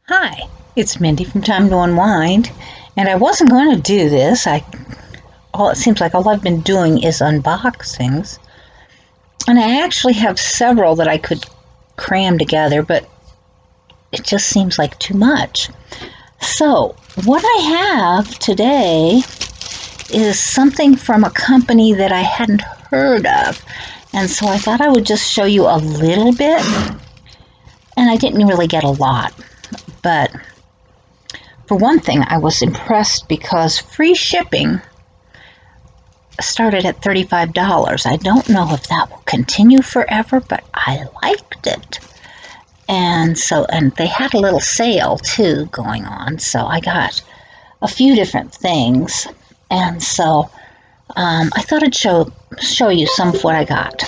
Hi, it's Mindy from Time to Unwind, and I wasn't going to do this. It seems like all I've been doing is unboxings, and I actually have several that I could cram together, but it just seems like too much. So, what I have today is something from a company that I hadn't heard of, and so I thought I would just show you a little bit, and I didn't really get a lot. But for one thing, I was impressed because free shipping started at $35. I don't know if that will continue forever, but I liked it. And they had a little sale too going on, so I got a few different things. And so I thought I'd show you some of what I got.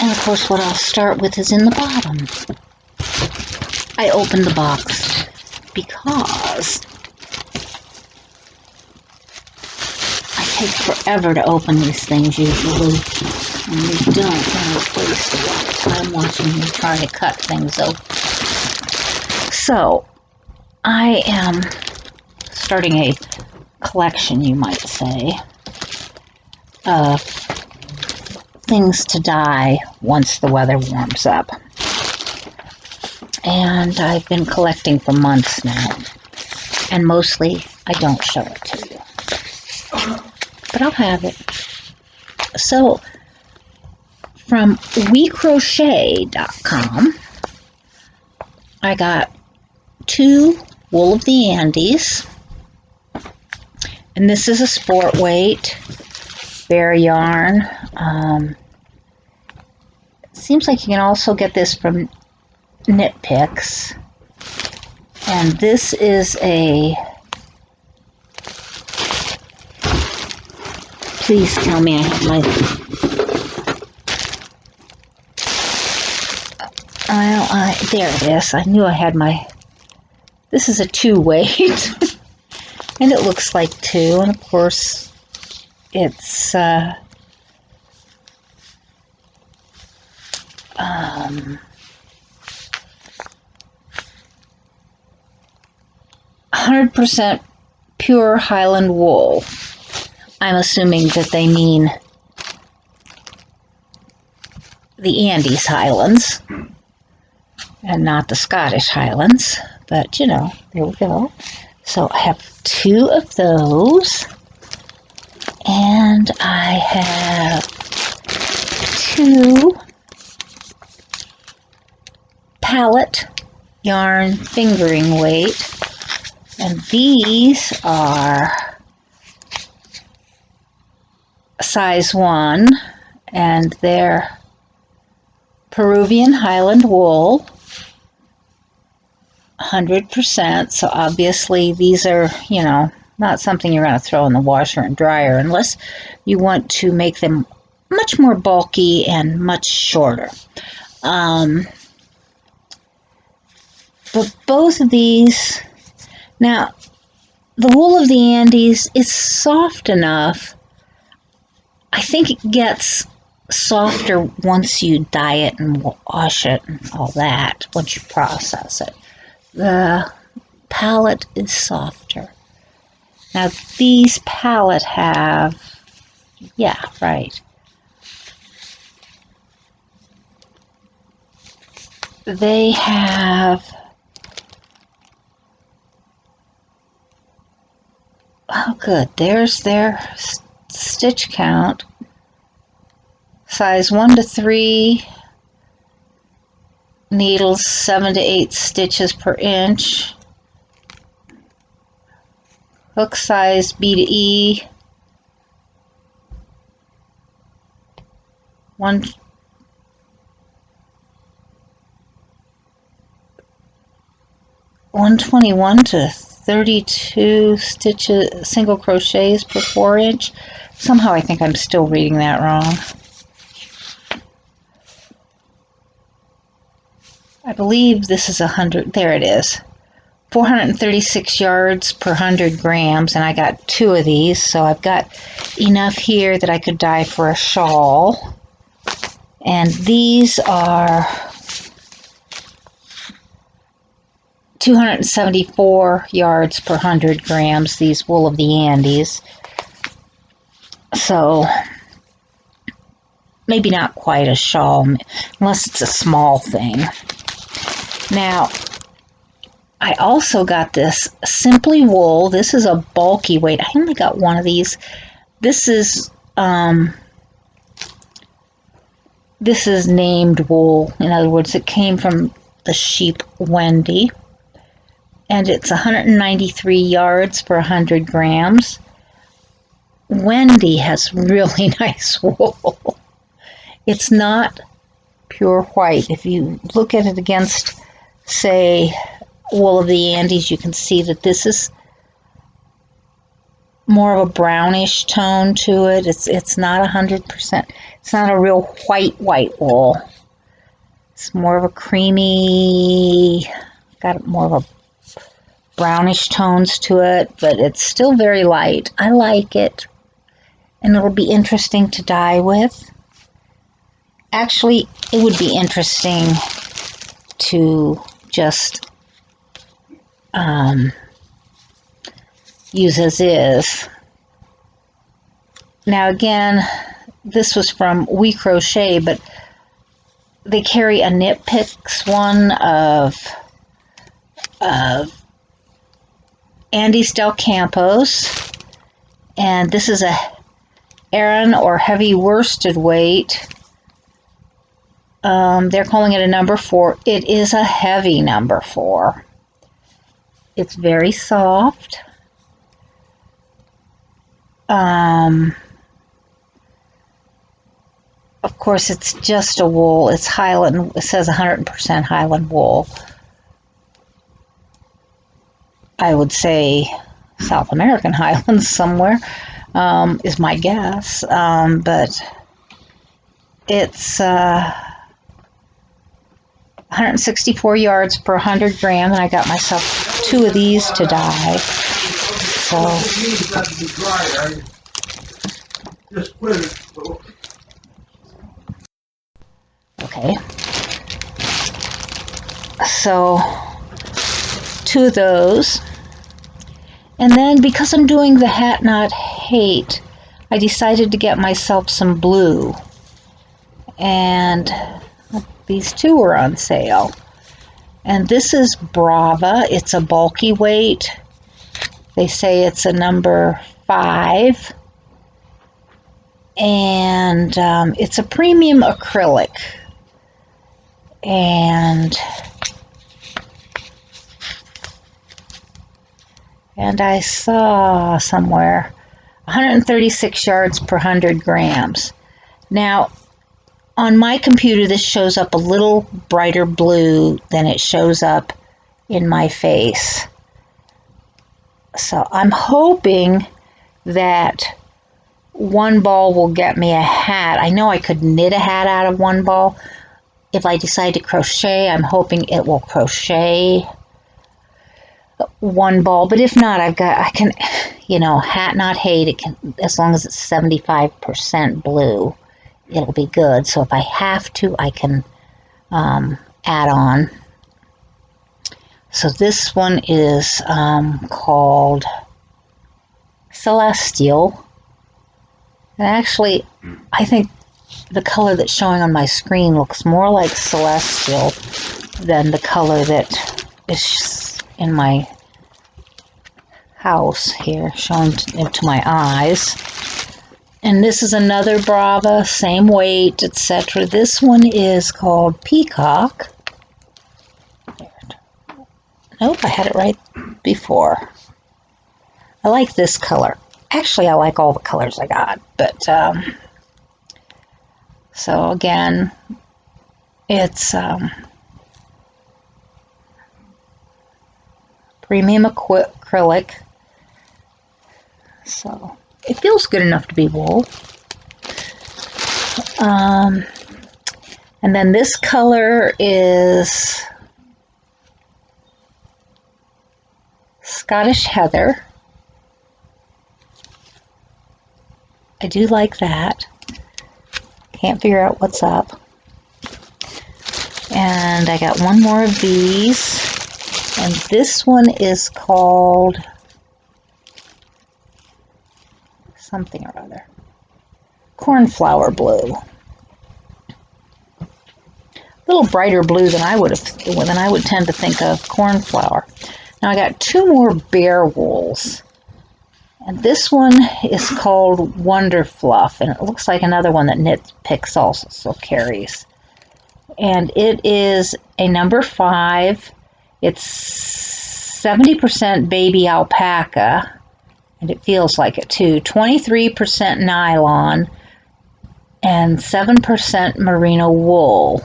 And of course, what I'll start with is in the bottom. I opened the box because I take forever to open these things usually, and you don't want to waste a lot of time watching me try to cut things open. So, I am starting a collection, you might say, of things to dye once the weather warms up. And I've been collecting for months now. And mostly I don't show it to you. But I'll have it. So, from WeCrochet.com, I got 2 Wool of the Andes. And this is a sport weight, bare yarn. Seems like you can also get this from Knit Picks. And this is please tell me I have there it is. I knew I had this is a 2 weight. And it looks like 2, and of course it's 100% pure Highland wool. I'm assuming that they mean the Andes Highlands and not the Scottish Highlands, but there we go. So I have 2 of those, and I have 2 palette yarn fingering weight, and these are size 1, and they're Peruvian Highland wool, 100%, so obviously these are, not something you're going to throw in the washer and dryer unless you want to make them much more bulky and much shorter. But both of these, now, the wool of the Andes is soft enough. I think it gets softer once you dye it and wash it and all that, once you process it. The palette is softer. Now, these palette have, yeah, right. They have, oh good, there's their stitch count. Size 1 to 3 needles, 7 to 8 stitches per inch. Hook size B to E. 121 to 32 stitches, single crochets per 4 inch. Somehow I think I'm still reading that wrong. I believe this is 100, there it is. 436 yards per 100 grams, and I got 2 of these, so I've got enough here that I could dye for a shawl. And these are 274 yards per 100 grams, these wool of the Andes. So maybe not quite a shawl, unless it's a small thing. Now, I also got this Simply Wool. This is a bulky weight. I only got one of these. This is named wool. In other words, it came from the sheep Wendy. And it's 193 yards per 100 grams. Wendy has really nice wool. It's not pure white. If you look at it against, say, wool of the Andes, you can see that this is more of a brownish tone to it. It's not 100%. It's not a real white wool. It's more of a creamy, got more of a brownish tones to it, but it's still very light. I like it, and it'll be interesting to dye with. Actually, it would be interesting to just use as is. Now again, this was from WeCrochet, but they carry a Knit Picks one of Andes del Campos, and this is a Aran or heavy worsted weight. They're calling it a number 4. It is a heavy number 4. It's very soft. Of course, it's just a wool. It's Highland. It says 100% Highland wool. I would say South American Highlands somewhere is my guess. But it's 164 yards per 100 grams, and I got myself 2 of these to dye. So. Okay. So 2 of those. And then because I'm doing the Hat Not Hate, I decided to get myself some blue. And these 2 were on sale. And this is Brava. It's a bulky weight. They say it's a number 5. And it's a premium acrylic. And I saw somewhere 136 yards per 100 grams. Now, on my computer, this shows up a little brighter blue than it shows up in my face. So I'm hoping that one ball will get me a hat. I know I could knit a hat out of one ball. If I decide to crochet, I'm hoping it will crochet one ball. But if not, I can, Hat Not Hate. It can, as long as it's 75% blue, it'll be good. So if I have to, I can add on. So this one is called Celestial. And actually, I think the color that's showing on my screen looks more like Celestial than the color that is in my house here, showing into my eyes. And this is another Brava, same weight, etc. This one is called Peacock. Nope, I had it right before. I like this color. Actually, I like all the colors I got, but so again, it's premium acrylic, so it feels good enough to be wool. And then this color is Scottish Heather. I do like that. Can't figure out what's up. And I got one more of these. And this one is called something or other. Cornflower blue. A little brighter blue than I would tend to think of cornflower. Now I got two more bear wools. And this one is called Wonder Fluff, and it looks like another one that Knit Picks also carries. And it is a number 5. It's 70% baby alpaca, and it feels like it too. 23% nylon and 7% merino wool.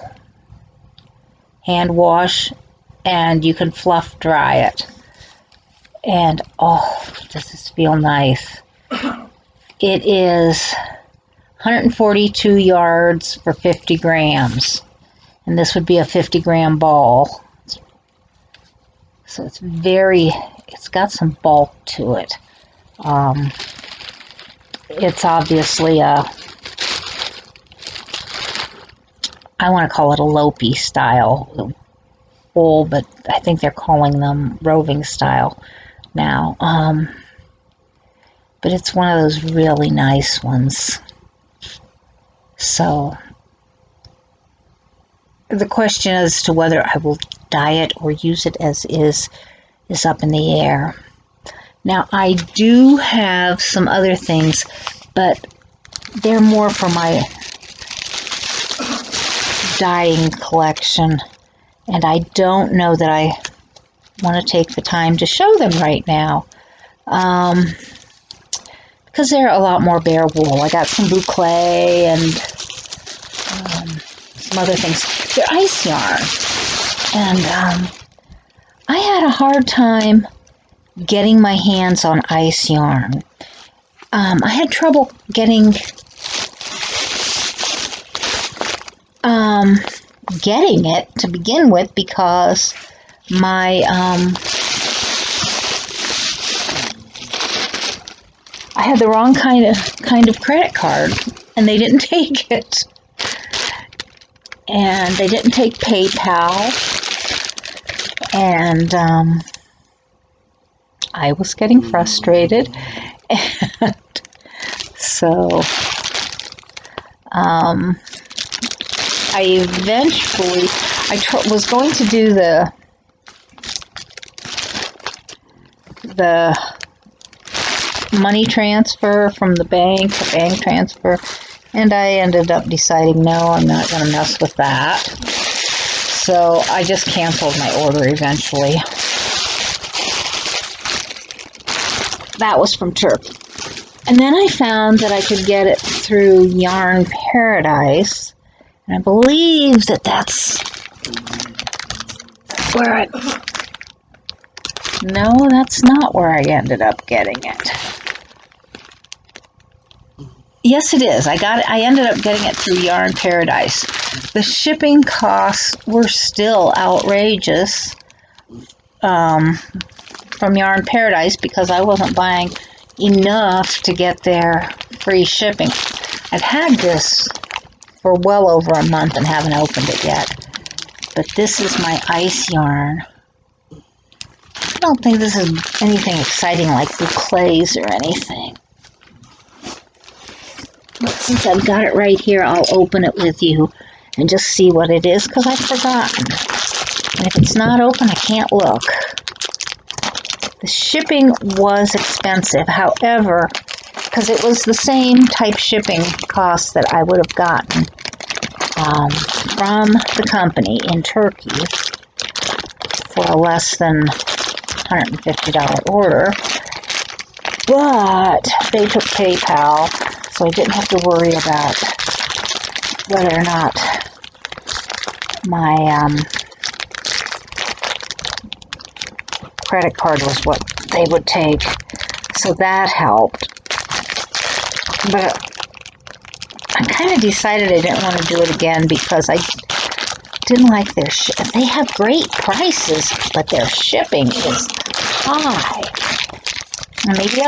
Hand wash, and you can fluff dry it. And oh, does this feel nice. It is 142 yards for 50 grams. And this would be a 50-gram ball. So it's got some bulk to it. It's obviously I want to call it a Lopi style wool, but I think they're calling them roving style now. But it's one of those really nice ones. So the question as to whether I will dye it or use it as is up in the air. Now I do have some other things, but they're more for my dyeing collection, and I don't know that I want to take the time to show them right now, because they're a lot more bare wool. I got some boucle and some other things. They're ice yarn, and I had a hard time getting my hands on ice yarn. I had trouble getting it to begin with because my I had the wrong kind of credit card, and they didn't take it. And they didn't take PayPal, and I was getting frustrated, and so I eventually was going to do the money transfer from the bank transfer, and I ended up deciding, no, I'm not going to mess with that. So I just canceled my order eventually. That was from Turkey. And then I found that I could get it through Yarn Paradise, and I believe that that's where no, that's not where I ended up getting it. Yes, it is. I ended up getting it through Yarn Paradise. The shipping costs were still outrageous from Yarn Paradise because I wasn't buying enough to get their free shipping. I've had this for well over a month and haven't opened it yet. But this is my ice yarn. I don't think this is anything exciting like boucles or anything. But since I've got it right here, I'll open it with you and just see what it is, because I've forgotten. And if it's not open, I can't look. The shipping was expensive, however, because it was the same type shipping cost that I would have gotten from the company in Turkey for a less than $150 order. But they took PayPal, so I didn't have to worry about whether or not my credit card was what they would take. So that helped. But I kind of decided I didn't want to do it again because I didn't like their they have great prices, but their shipping is high. And maybe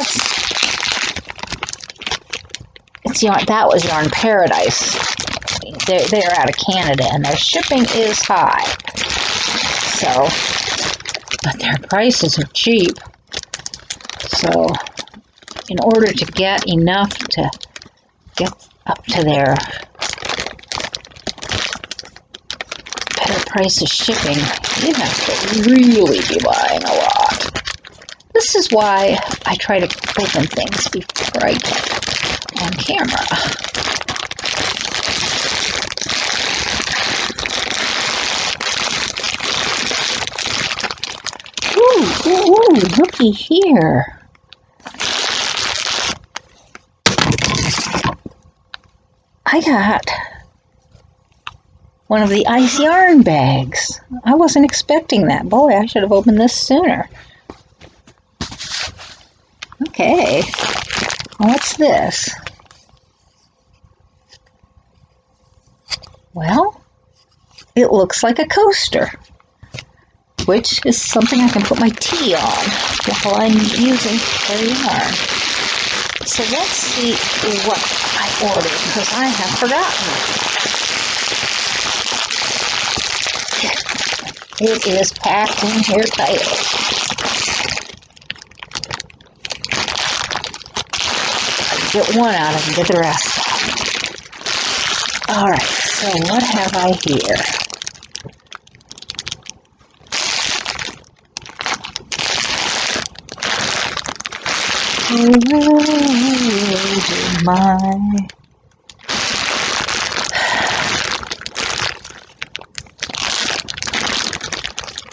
that was Yarn Paradise. money. They are out of Canada, and their shipping is high. So, but their prices are cheap. So, in order to get enough to get up to their better price of shipping, you have to really be buying a lot. This is why I try to open things before I get on camera. Ooh, looky here. I got one of the ice yarn bags. I wasn't expecting that. Boy, I should have opened this sooner. Okay, what's this? Well, it looks like a coaster, which is something I can put my tea on while I'm using their yarn. So let's see what I ordered, because I have forgotten. It is packed in here tightly. Get one out, I can get the rest. Alright, so what have I here?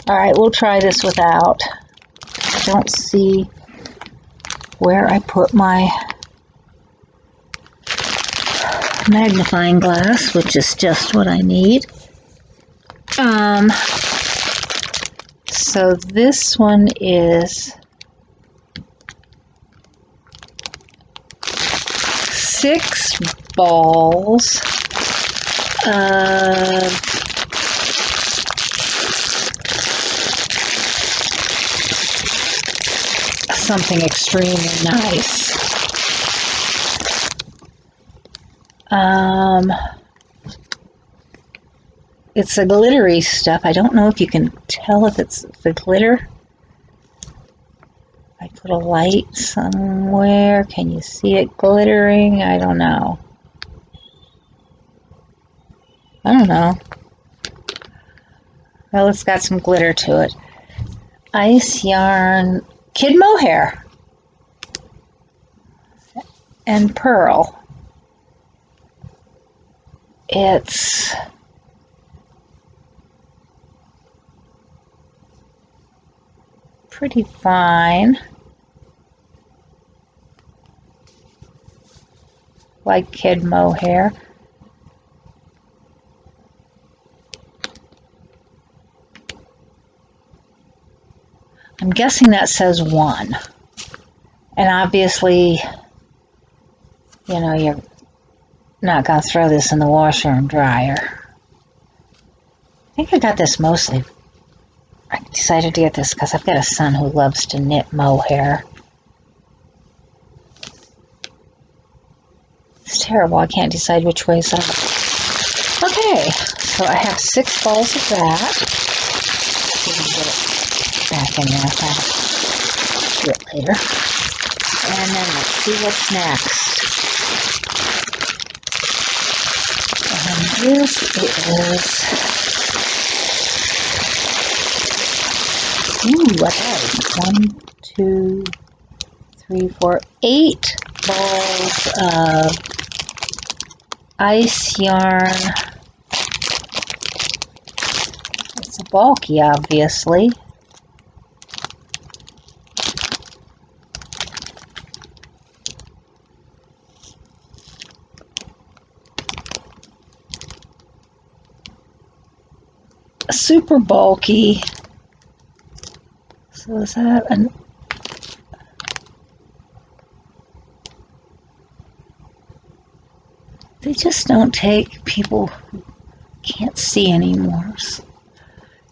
Alright, we'll try this without. I don't see where I put my magnifying glass, which is just what I need. So this one is 6 balls of something extremely nice. It's a glittery stuff. I don't know if you can tell if it's the glitter. I put a light somewhere. Can you see it glittering? I don't know. Well, it's got some glitter to it. Ice yarn, kid mohair, and pearl. It's pretty fine, like kid mohair. I'm guessing that says 1. And obviously, you know, you're not going to throw this in the washer and dryer. I think I got this mostly. I decided to get this because I've got a son who loves to knit mohair. It's terrible. I can't decide which way is up. Okay, so I have 6 balls of that. See if we can get it back in there. I'll do it later. And then let's see what's next. And this is... Ooh, what else? 1, 2, 3, 4, 8 balls of ice yarn. It's bulky, obviously. Super bulky. So is that an... They just don't take people who can't see anymore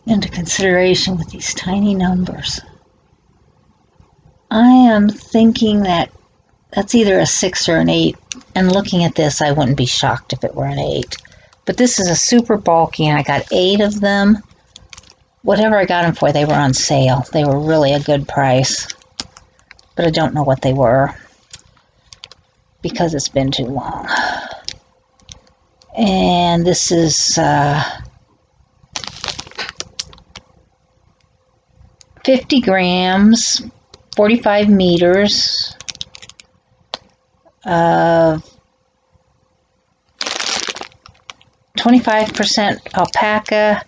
into consideration with these tiny numbers. I am thinking that that's either a 6 or an 8, and looking at this, I wouldn't be shocked if it were an 8. But this is a super bulky, and I got 8 of them. Whatever I got them for, they were on sale. They were really a good price. But I don't know what they were because it's been too long. And this is 50 grams, 45 meters of 25% alpaca,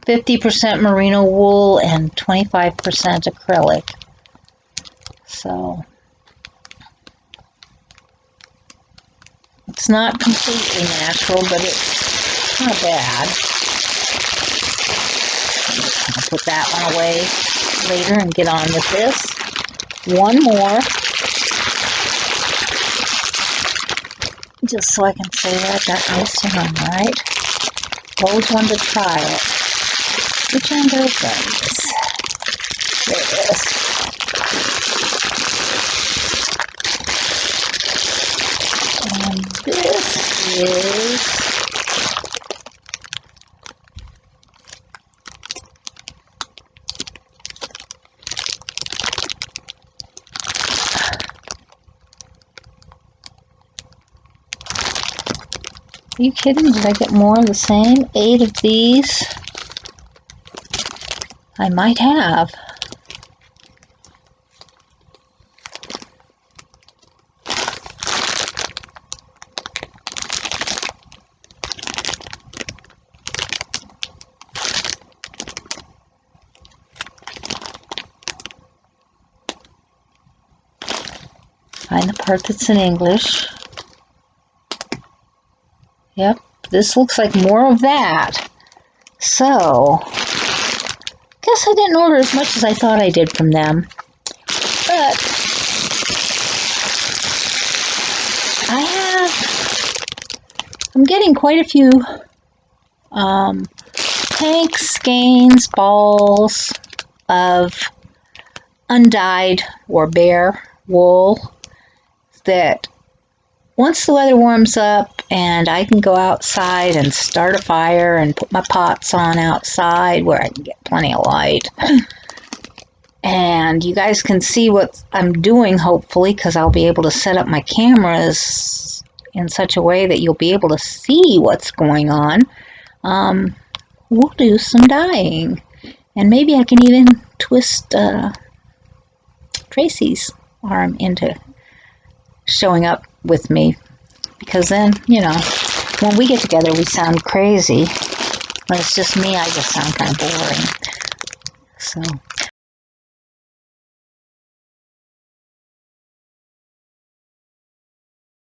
50% merino wool, and 25% acrylic. So it's not completely natural, but it's not bad. I'll put that one away later and get on with this. One more, just so I can say that I got nice on, right? Always wanted to try it. Which end are those? There it is. And this is Are you kidding? Did I get more of the same? 8 of these? I might have. Find the part that's in English. Yep, this looks like more of that. So, guess I didn't order as much as I thought I did from them. But I'm getting quite a few tanks, skeins, balls of undyed or bare wool that once the weather warms up and I can go outside and start a fire and put my pots on outside where I can get plenty of light. And you guys can see what I'm doing, hopefully, because I'll be able to set up my cameras in such a way that you'll be able to see what's going on. We'll do some dyeing. And maybe I can even twist Tracy's arm into showing up with me, because then, you know, when we get together we sound crazy. When it's just me, I just sound kind of boring. So